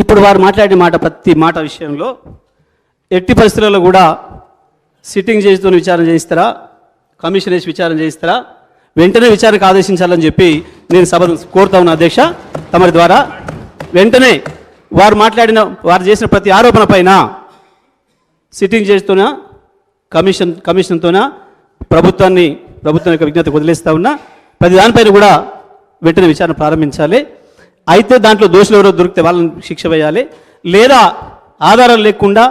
ఇప్పుడు వారు మాట్లాడిన మాట ప్రతి మాట విషయంలో ఎట్టి పరిస్థితుల్లో కూడా సిట్టింగ్ జడ్జితో విచారణ చేయిస్తారా, కమిషన్ వేసి విచారణ చేయిస్తారా, వెంటనే విచారణకు ఆదేశించాలని చెప్పి నేను సభను కోరుతా ఉన్నా అధ్యక్ష. తమరి ద్వారా వెంటనే వారు చేసిన ప్రతి ఆరోపణ పైన సిట్టింగ్ జడ్జితోన కమిషన్తోన ప్రభుత్వం యొక్క విజ్ఞతకు వదిలేస్తూ ఉన్నా. ప్రతి దానిపైన కూడా వెంటనే విచారణ ప్రారంభించాలి. అయితే దాంట్లో దోషులు ఎవరో దొరికితే వాళ్ళని శిక్ష వేయాలి, లేదా ఆధారాలు లేకుండా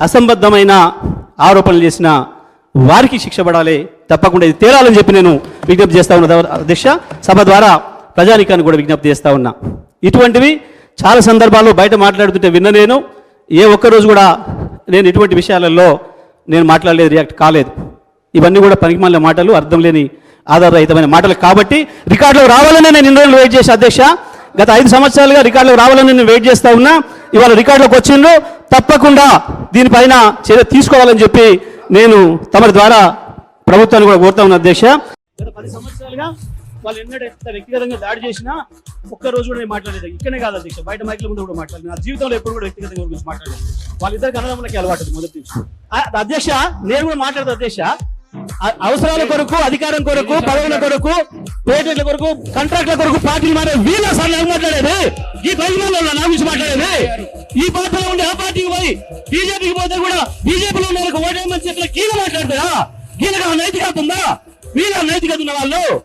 అసంబద్ధమైన ఆరోపణలు చేసిన వారికి శిక్ష పడాలి. తప్పకుండా ఇది తేలాలని చెప్పి నేను విజ్ఞప్తి చేస్తా ఉన్నా అధ్యక్ష. సభ ద్వారా ప్రజానీకాన్ని కూడా విజ్ఞప్తి చేస్తా ఉన్నా. ఇటువంటివి చాలా సందర్భాల్లో బయట మాట్లాడుతుంటే విన్న నేను ఏ ఒక్కరోజు కూడా నేను ఇటువంటి విషయాలలో నేను మాట్లాడలేదు, రియాక్ట్ కాలేదు. ఇవన్నీ కూడా పనికిమాలిన మాటలు, అర్థం లేని ఆధారరహితమైన మాటలు కాబట్టి రికార్డులో రావాలని నేను ఇన్ని రోజులు వెయిట్ చేసి అధ్యక్ష. గత 5 సంవత్సరాలుగా రికార్డులో రావాలని నేను వెయిట్ చేస్తా ఉన్నా. ఇవాళ రికార్డులోకి వచ్చిండ్రు, తప్పకుండా దీనిపైన చర్య తీసుకోవాలని చెప్పి నేను తమరి ద్వారా ప్రభుత్వాన్ని కూడా కోరుతా ఉన్నా అధ్యక్ష. గత 10 సంవత్సరాలుగా వాళ్ళు ఎన్నడూ వ్యక్తిగతంగా దాడి చేసినా ఒక్కరోజు కూడా నేను మాట్లాడలేదు. ఇక్కడనే కాదు అధ్యక్ష, బయట మైకుల ముందు కూడా మాట్లాడలేదు. నా జీవితంలో ఎప్పుడు కూడా వ్యక్తిగతంగా గురించి మాట్లాడలేదు. వాళ్ళిద్దరికి అన్నదమ్ములకి అలవాటు మొదటి నుంచి. అధ్యక్ష నేను కూడా మాట్లాడతా అధ్యక్ష. అవసరాల కొరకు, అధికారం కొరకు, పదవుల కొరకు, పేటెంట్ల కొరకు, కాంట్రాక్ట్ల కొరకు పార్టీలు వీళ్ళ సార్ మాట్లాడేది. ఈ పరిమాణంలో నా గురించి మాట్లాడేది. ఈ పార్టీలో ఉండి ఆ పార్టీకి పోయి బీజేపీకి పోతే కూడా బీజేపీలో ఉన్న ఓటేమని చెప్పిన కీల మాట్లాడతారా? కీలక నైతికత ఉందా? వీళ్ళ నైతికత ఉన్న వాళ్ళు